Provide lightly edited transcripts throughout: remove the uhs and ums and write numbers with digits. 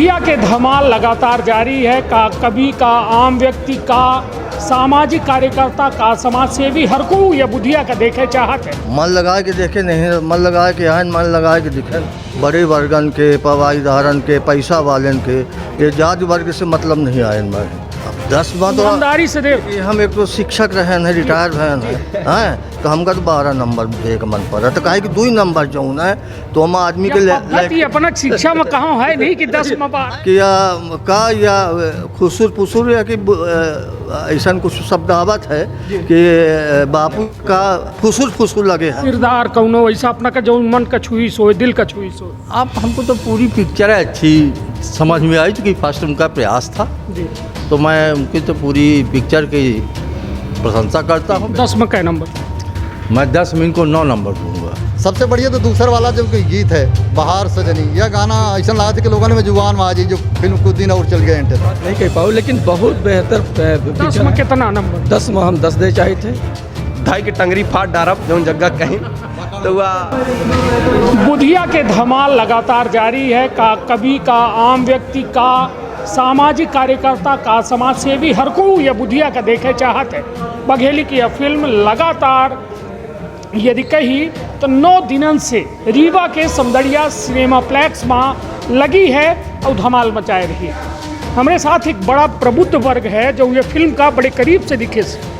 बुधिया के धमाल लगातार जारी है। का कवि का, आम व्यक्ति का, सामाजिक कार्यकर्ता का, समाज सेवी, हर कोई ये बुधिया का देखे चाहत है। मन लगा के देखे नहीं, मन लगा के आए, मन लगा के दिखे। बड़े वर्गन के, पवाईदारन के, पैसा वालन के, ये जाति वर्ग से मतलब नहीं आए में। 10 बात ईमानदारी से दे। हम एक तो शिक्षक रहे हैं, रिटायर भैन हैं, तो हमका तो 12 नंबर देख मन पड़ा, तो कहे कि 2 नंबर जो है तो हम आदमी के अपना शिक्षा में कहाँ है नहीं कि 10 में किया का या खुसुर पुसुर या कि ऐसा कुछ शब्दावत है कि बापू का फुसुर फुसुर लगे हैं। किरदार कौनो ऐसा अपना का जो मन का छुई सो, दिल का छुई सो। आप हमको तो पूरी पिक्चर अच्छी समझ में आई, क्योंकि फर्स्ट उनका प्रयास था जी। तो मैं उनकी तो पूरी पिक्चर की प्रशंसा करता हूँ। 10 में क्या नंबर? मैं 10 में इनको 9 नंबर दूंगा। सबसे बढ़िया तो दूसरा वाला जो कोई गीत है बहार सजनी, यह गाना ऐसा लगा था कि लोगों ने में जुबान में आ जी, जो फिल्म कुछ दिन और चल गया इंटर नहीं कह पाओ, लेकिन बहुत बेहतर 10 में कितना नंबर? 10 में हम 10 दे चाहे थे। धाई के टंगरी फाट डारब जो जगह कहीं तो बुधिया के धमाल लगातार जारी है। का कवि का, आम व्यक्ति का, सामाजिक कार्यकर्ता का, समाज सेवी, हर कोई ये बुधिया का देखे चाहत है। बघेली की यह फिल्म लगातार यदि कही तो 9 दिनन से रीवा के समदड़िया सिनेमाप्लेक्स में लगी है और धमाल मचाए रही है। हमारे साथ एक बड़ा प्रबुद्ध वर्ग है जो ये फिल्म का बड़े करीब से दिखे से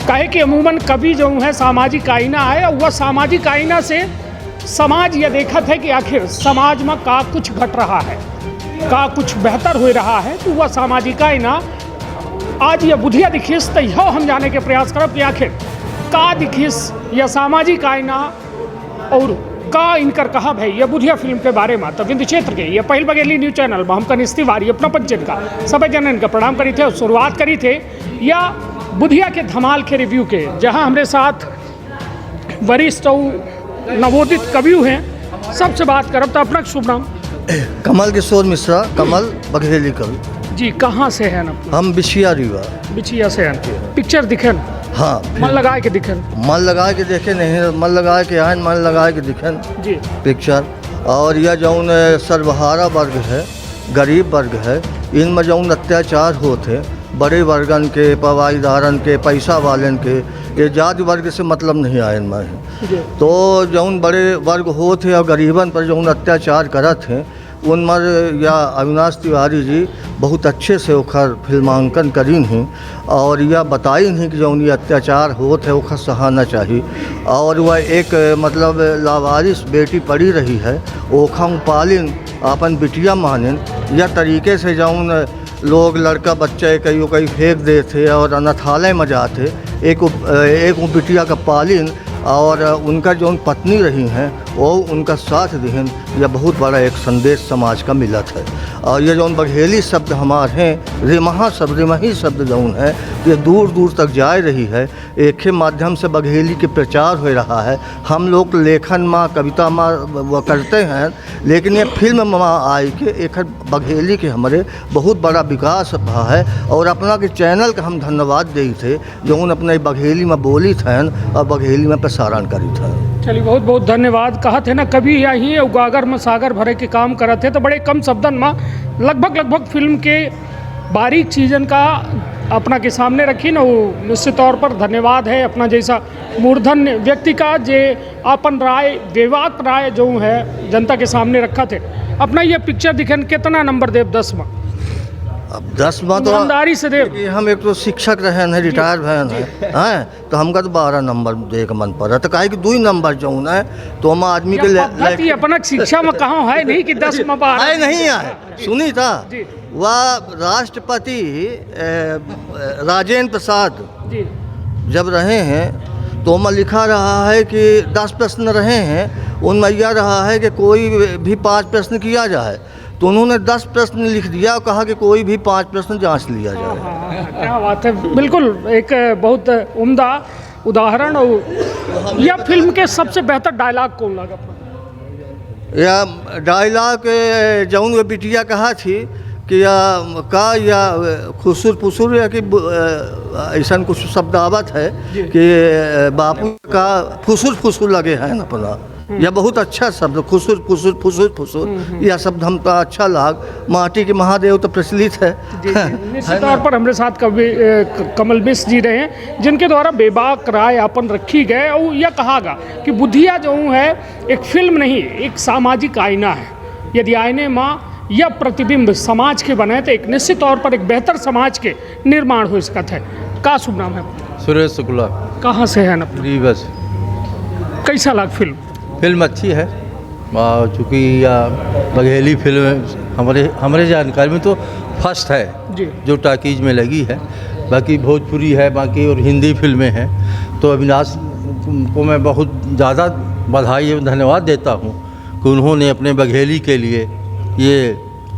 कहे कि अमूमन कवि जो है सामाजिक आईना है, और वह सामाजिक आईना से समाज यह देखत है कि आखिर समाज में का कुछ घट रहा है, का कुछ बेहतर हो रहा है, तो वह सामाजिक आईना आज यह बुधिया दिखिस तो यह हम जाने के प्रयास करब कि आखिर का दिखिस यह सामाजिक आईना और का इनकर कहा है यह बुधिया फिल्म के बारे में। तो बिंदु क्षेत्र के यह पहल बघेली न्यूज चैनल में हम कनिष्ठ तिवारी अपना पंचन का सभी जनन का प्रणाम करी थे और शुरुआत करी थे या बुधिया के धमाल के रिव्यू के, जहां हमारे साथ वरिष्ठ और नवोदित कवि हैं। सबसे बात करब तो अपना शुभ नाम? कमल किशोर मिश्रा, कमल बघेली कवि जी। कहाँ से हैं अपना? हम बिछिया रीवा। बिछिया से हैं। पिक्चर दिखन? हाँ, मन लगा के दिखन? मन लगा के देखे नहीं, मन लगा के आए, मन लगा के दिखन जी पिक्चर। और यह जौन सर्वहारा वर्ग है, गरीब वर्ग है, इनमें जौन अत्याचार होते बड़े वर्गन के, पवाईदारन के, पैसा वालन के, ये जाति वर्ग से मतलब नहीं आए इनमें। तो जौन बड़े वर्ग होते और गरीबन पर जौन अत्याचार करत हैं उनमें या अविनाश तिवारी जी बहुत अच्छे से ओखर फिल्मांकन करीन हैं और यह बताई हैं कि जौन ये अत्याचार होत है ओखर सहाना चाहिए। और वह एक मतलब लावारिस बेटी पड़ी रही है, ओखा पालिन अपन बिटिया मानिन, यह तरीके से जौन लोग लड़का बच्चे कई फेंक देते और अनाथालय में जाते, एक बिटिया का पालिन और उनका जो पत्नी रही हैं वो उनका साथ दिहन, यह बहुत बड़ा एक संदेश समाज का मिलत है। और ये जो बघेली शब्द हमारे हैं, रिमहा शब्द, रिमही शब्द जौन है, ये दूर दूर तक जा रही है। एक ही माध्यम से बघेली के प्रचार हो रहा है। हम लोग लेखन में, कविता में वो करते हैं, लेकिन ये फिल्म में आई कि एक बघेली के हमारे बहुत बड़ा विकास भा है। और अपना के चैनल का हम धन्यवाद दी थे जो अपने बघेली में बोली थे और बघेली में प्रसारण करी था। चलिए बहुत बहुत धन्यवाद। कहा थे ना कभी यही उगागर में सागर भरे के काम करते थे, तो बड़े कम शब्दन में लगभग फिल्म के बारीक चीज़न का अपना के सामने रखी ना, वो निश्चित तौर पर धन्यवाद है अपना जैसा मूर्धन व्यक्ति का जे अपन राय, बेवाक राय जो है जनता के सामने रखा थे। अपना ये पिक्चर दिखन कितना नंबर देव? 10 में? अब 10 में तो ईमानदारी से देव। हम एक तो शिक्षक रहे हैं, रिटायर भैन हैं, तो हमका तो 12 नंबर देख मन पड़ा, तो कहे कि 2 नंबर जो है तो हम आदमी के अपना शिक्षा में कहाँ है नहीं कि 10 में है नहीं आए। सुनी था वह राष्ट्रपति राजेंद्र प्रसाद जी जब रहे हैं तो उनमें लिखा रहा है कि 10 प्रश्न रहे हैं, उनमें यह रहा है कि कोई भी 5 प्रश्न किया जाए, तो उन्होंने 10 प्रश्न लिख दिया और कहा कि कोई भी 5 प्रश्न जांच लिया जाए। क्या बात है, बिल्कुल एक बहुत उम्दा उदाहरण। और यह फिल्म के सबसे बेहतर डायलॉग कौन लगा? या डायलॉग जौन वो बिटिया कहा थी कि या खुसुर पुसुर या कि ऐसा कुछ शब्दावत है कि बापू का फुसुर फुसुर लगे हैं अपना। यह बहुत अच्छा शब्द खुसुर फुसुर फुसुर फुसुर यह शब्द हमको अच्छा लाग। माटी के महादेव तो प्रचलित है। निश्चित तौर पर हमारे साथ कवि कमल मिश्र जी रहे हैं, जिनके द्वारा बेबाक राय अपन रखी गए और यह कहा गया कि बुधिया जो है एक फिल्म नहीं, एक सामाजिक आईना है। यदि आईने माँ या प्रतिबिंब समाज के बने तो एक निश्चित तौर पर एक बेहतर समाज के निर्माण हो सकता है। का शुभ नाम है? सुरेश शुक्ला, कहाँ से है ना? रीबस। कैसा लग फिल्म? फिल्म अच्छी है, चूँकि बघेली फिल्म हमारे जानकारी में तो फर्स्ट है जी। जो टाकीज में लगी है। बाकी भोजपुरी है, बाकी और हिंदी फिल्में हैं। तो अविनाश को मैं बहुत ज़्यादा बधाई और धन्यवाद देता हूँ कि उन्होंने अपने बघेली के लिए ये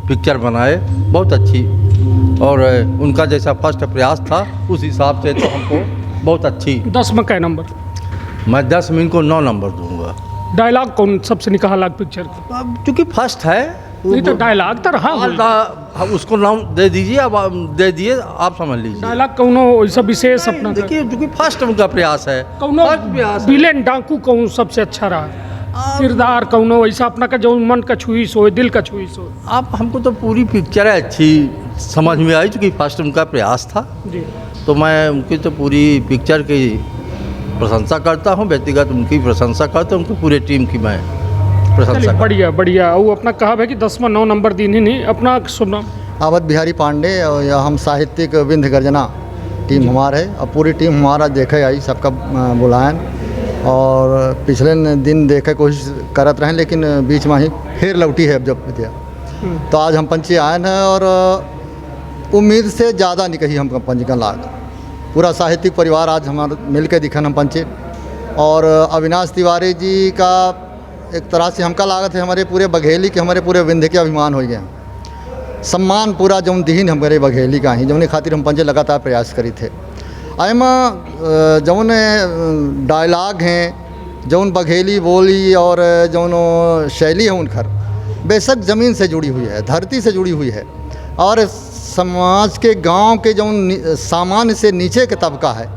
पिक्चर बनाए, बहुत अच्छी। और उनका जैसा फर्स्ट प्रयास था उस हिसाब से तो हमको बहुत अच्छी। 10 में क्या नंबर? मैं 10 में इनको 9 नंबर दूंगा। डायलॉग कौन सबसे निकाला पिक्चर का? अब चूँकि फर्स्ट है नहीं तो डायलॉग तो रहा होगा। उसको नाम दे दीजिए, अब दे दिए, आप समझ लीजिए। डायलॉग कौनो ऐसा विशेष अपना देखिए चूँकि फर्स्ट उनका प्रयास है, कौनो फर्स्ट प्रयास है। विलेन डाकू कौन सबसे अच्छा रहा? किरदार कौनो ऐसा अपना का जो मन का छुई सो, दिल का छुई सो? आप हमको तो पूरी पिक्चर अच्छी समझ में आई, चूँकि फर्स्ट उनका प्रयास था। जी। तो मैं उनकी तो पूरी पिक्चर की प्रशंसा करता हूँ, व्यक्तिगत उनकी प्रशंसा करता हूँ, उनकी पूरे टीम की मैं प्रशंसा चलिए, करता बढ़िया बढ़िया। वो अपना कहा है कि 10 में 9 नंबर दिन ही नहीं अपना सुनना। अवध बिहारी पांडे और या हम साहित्यिक विंध्य गर्जना टीम हमारे है। अब पूरी टीम हमारा देखे आई, सबका बुलाएं और पिछले दिन देखे कोशिश करत रहे, लेकिन बीच में ही फिर लौटी है अब जब दिया। तो आज हम पंची आए हैं और उम्मीद से ज़्यादा नहीं कही हम पंजीकरण लाग। पूरा साहित्यिक परिवार आज हमारे मिल के दिखन हम पंचे। और अविनाश तिवारी जी का एक तरह से हमका लागत है हमारे पूरे बघेली के, हमारे पूरे विंध्य के अभिमान हो गए। सम्मान पूरा जौन दीन हमारे बघेली का ही, जौन खातिर हम पंचे लगातार प्रयास करी थे। आयमा जौन डायलॉग हैं, जौन बघेली बोली और जौन शैली है उनकर बेशक ज़मीन से जुड़ी हुई है, धरती से जुड़ी हुई है। और समाज के गांव के जौन सामान्य से नीचे के तबका है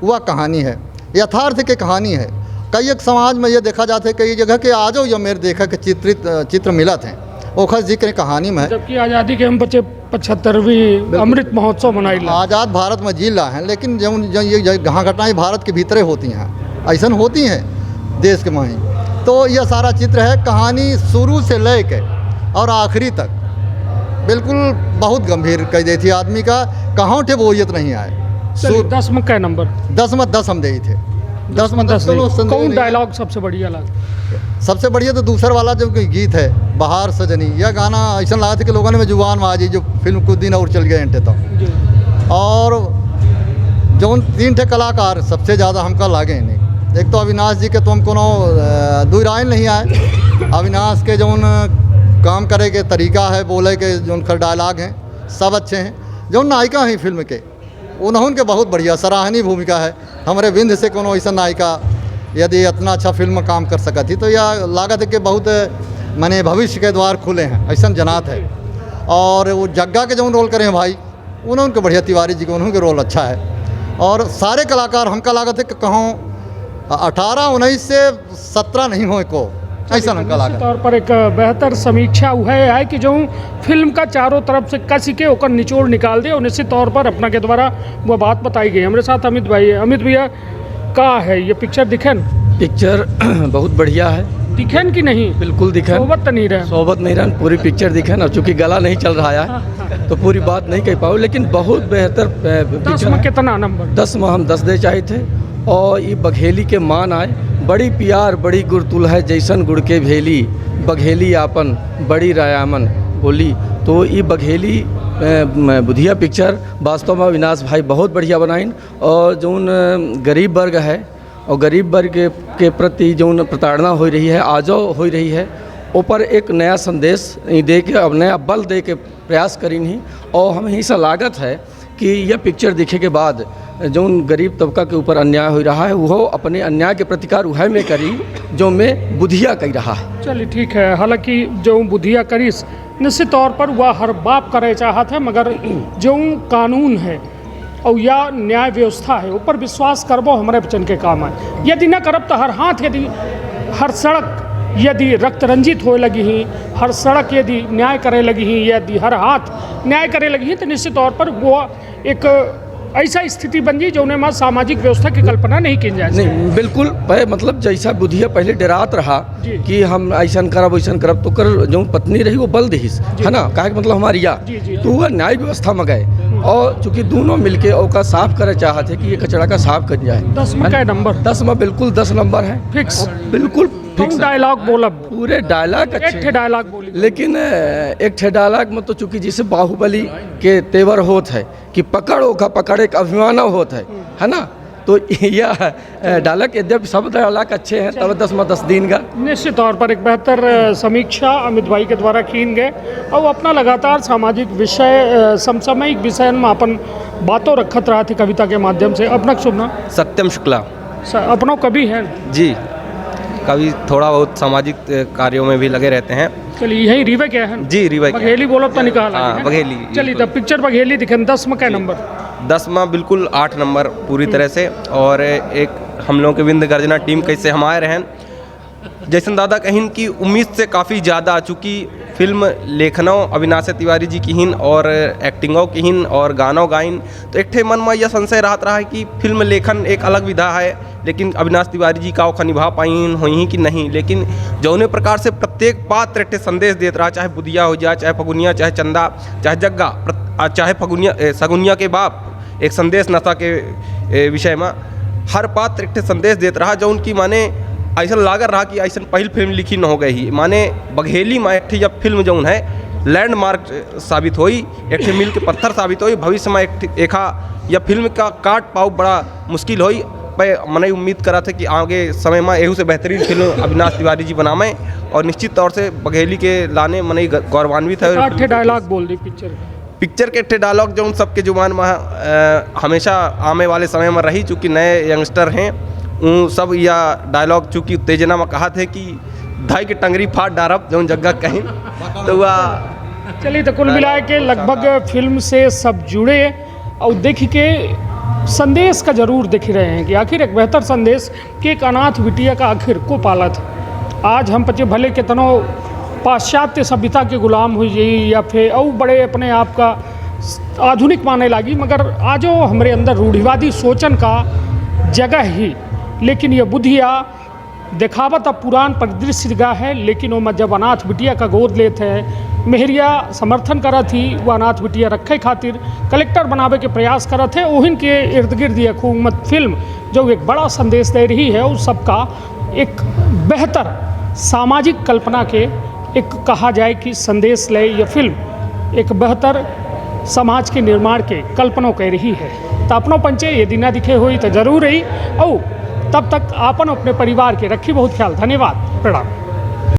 वह कहानी है, यथार्थ के कहानी है। कई एक समाज में ये देखा जाता है, कई जगह के आज जो मेरे देखा के चित्र मिलत हैं ओखर जिक्र कहानी में है। जबकि आज़ादी के हम बच्चे 75वीं अमृत महोत्सव मनाई आज़ाद भारत में जी रहा है, लेकिन जो ये जहाँ घटनाएँ भारत के भीतरे होती हैं ऐसा होती हैं देश के माही। तो यह सारा चित्र है, कहानी शुरू से ले के और आखिरी तक बिल्कुल बहुत गंभीर कह दी थी आदमी का, कहाँ थे वो बोयत नहीं आए। 10 में क्या नंबर? 10 में 10 हम दे थे। 10 में 10 कौन डायलॉग सबसे बढ़िया लगा? सबसे बढ़िया तो दूसरा वाला जो गीत है बहार सजनी, यह गाना ऐसा लगा था कि लोगों ने में जुबान में आ जी, जो फिल्म कुछ दिन और चल गए घंटे तक। और जो 3 ठे कलाकार सबसे ज़्यादा हमका लागे नहीं। एक तो अविनाश जी के तो हम कोनो दो राय नहीं आए। अविनाश के जो काम करे के तरीका है, बोले के जो उनका डायलॉग हैं सब अच्छे हैं। जो नायिका हैं फिल्म के उन्होंने बहुत बढ़िया सराहनीय भूमिका है। हमारे विंध्य से कोनो ऐसा नायिका यदि इतना अच्छा फिल्म में काम कर सका थी तो यह लागत है कि बहुत माने भविष्य के द्वार खुले हैं ऐसा जनात है। और वो जग्गा के जो रोल करे हैं भाई उन्होंने बढ़िया, तिवारी जी को उन्होंने रोल अच्छा है। और सारे कलाकार हमका लागत है कि कहूँ 18, 19 से 17 नहीं हो को ऐसा हमका लागत। तौर पर एक बेहतर समीक्षा वह है कि जो फिल्म का चारों तरफ से कस के ओकर निचोड़ निकाल दे और निश्चित तौर पर अपना के द्वारा वह बात बताई गई। हमारे साथ अमित भाई है। अमित भैया का है ये पिक्चर दिखन? पिक्चर बहुत बढ़िया है। दिखन कि नहीं? बिल्कुल दिखन। सोबत तो नहीं रहे? सोबत नहीं रहन, पूरी पिक्चर दिखन। और चूँकि गला नहीं चल रहा है तो पूरी बात नहीं कह पाओ, लेकिन बहुत बेहतर 10 में कितना नंबर? 10 में हम 10 दे चाहे थे। और ये बघेली के मान आए, बड़ी प्यार बड़ी गुरतुल है जैसन गुड़ के भेली, बघेली आपन बड़ी रायामन बोली। तो ये बघेली बुधिया पिक्चर वास्तव में अविनाश भाई बहुत बढ़िया बनाइन। और जौन गरीब वर्ग है और गरीब वर्ग के प्रति जौन प्रताड़ना हो रही है, आजो हो रही है, ऊपर एक नया संदेश दे के, अब नया बल दे के प्रयास करीन ही। और हमें ही सा लागत है कि यह पिक्चर देखे के बाद जौन गरीब तबका के ऊपर अन्याय हो रहा है वो अपने अन्याय के प्रतिकार वह में करी जो मैं बुधिया कह रहा है। चलिए ठीक है। हालांकि जो बुधिया करीस निश्चित तौर पर वह हर बाप करे चाहत है, मगर जो कानून है और या न्याय व्यवस्था है ऊपर विश्वास करबो हमारे बचन के काम है। यदि न करब तो हर हाथ, यदि हर सड़क यदि रक्त रंजित होए लगी ही, हर सड़क यदि न्याय करे लगी ही, यदि हर हाथ न्याय करे लगी ही, तो निश्चित तौर पर वो एक ऐसा स्थिति बन गई जो उन्हें में सामाजिक व्यवस्था की कल्पना नहीं की जाए। नहीं बिल्कुल मतलब जैसा बुधिया पहले डरात रहा जी। कि हम ऐसा करब वैसा करब, तो कर जो पत्नी रही वो बल दहिस, है ना, काहे मतलब हमारी या जी, जी। तो वह न्याय व्यवस्था में गए और चूंकि दोनों मिलके ओका साफ करे चाहते कि ये कचरा का साफ कर जाए। 10 में क्या नंबर? 10 में बिल्कुल 10 नंबर है, फिक्स। बिल्कुल तुम डायलॉग बोलब, पूरे डायलॉग एक अच्छे ठे डायलॉग बोली, लेकिन एक ठे डायलॉग में तो चूंकि जैसे बाहुबली के तेवर होत है कि पकड़ो का पकड़ एक अभिमानव होत है ना, तो यह डायलॉग यद्यपि सब डायलॉग अच्छे हैं, तब 10 में 10 दिन का निश्चित तौर पर एक बेहतर समीक्षा अमित भाई के द्वारा कीन गए और अपना लगातार सामाजिक विषय समसामयिक विषय में अपन बातों रखत रहा थी कविता के माध्यम से। अपना शुभ नाम? सत्यम शुक्ला अपनों कभी है जी, कभी थोड़ा बहुत सामाजिक कार्यों में भी लगे रहते हैं। चलिए यही रीवे क्या है जी रीवा क्या? बघेली बोलो तो निकाल हाँ, बघेली। चलिए तब पिक्चर बघेली दिखे 10 में क्या नंबर? 10 में बिल्कुल 8 नंबर पूरी तरह से। और एक हम लोगों के विंध्य गर्जना टीम कैसे हम आए रहें जैसन दादा कहिन की उम्मीद से काफ़ी ज़्यादा, चूँकि फिल्म लेखनों अविनाश तिवारी जी की हिन और एक्टिंगों की हिन और गानों गाइन, तो एक ठे मन में यह संशय रहत रहा है कि फिल्म लेखन एक अलग विधा है, लेकिन अविनाश तिवारी जी का ओखा निभा पाइन हुई कि नहीं। लेकिन जौने प्रकार से प्रत्येक पात्र एक ठे संदेश देता रहा, चाहे बुधिया हो जाए, चाहे फगुनिया, चाहे चंदा, चाहे जग्गा, चाहे फगुनिया सगुनिया के बाप, एक संदेश नशा के विषय में हर पात्र एक ठे संदेश देता रहा, जो उनकी माने ऐसा लागत रहा कि ऐसा पहली फिल्म लिखी न हो गई ही। माने बघेली में एक ठे जब फिल्म जौन है लैंडमार्क साबित हुई, एक ठे मील के पत्थर साबित हुई, भविष्य में एक यह फिल्म का काट पाऊ बड़ा मुश्किल हुई। मैंने उम्मीद करा था कि आगे समय में एहू से बेहतरीन फिल्म अविनाश तिवारी जी बनावे और निश्चित तौर से बघेली के लाने मने गौरवान्वित है। 8 डायलॉग बोल दी पिक्चर के 8 डायलॉग जो सब के जुबान में हमेशा आने वाले समय में रही, चूँकि नए यंगस्टर हैं उन सब या डायलॉग चूँकि उत्तेजना में कहा थे कि धाई के टंगरी फाट डारब जो जगह कहीं, तो वह चलिए तो कुल मिला के लगभग फिल्म से सब जुड़े और देख के संदेश का जरूर दिख रहे हैं कि आखिर एक बेहतर संदेश कि एक अनाथ बिटिया का आखिर को पालत। आज हम पचे भले कितनों पाश्चात्य सभ्यता के गुलाम हुई या फिर और बड़े अपने आप का आधुनिक माने लगी, मगर आजो हमारे अंदर रूढ़िवादी सोचन का जगह ही। लेकिन ये बुधिया दिखावत अब पुरान परिदृश्य जगह है, लेकिन वो जब अनाथ बिटिया का गोद लेते हैं, मेहरिया समर्थन करा थी वो अनाथ बिटिया रखे खातिर कलेक्टर बनावे के प्रयास करा थे। ओहिन के इर्द गिर्द ये हुकूमत फिल्म जो एक बड़ा संदेश दे रही है, उस सबका एक बेहतर सामाजिक कल्पना के एक कहा जाए कि संदेश ले ये फिल्म एक बेहतर समाज के निर्माण के कल्पना कर रही है। तो अपनों पंचे यदि ना दिखे हुई तो जरूर रही। और तब तक आपन अपने परिवार के रखी बहुत ख्याल। धन्यवाद, प्रणाम।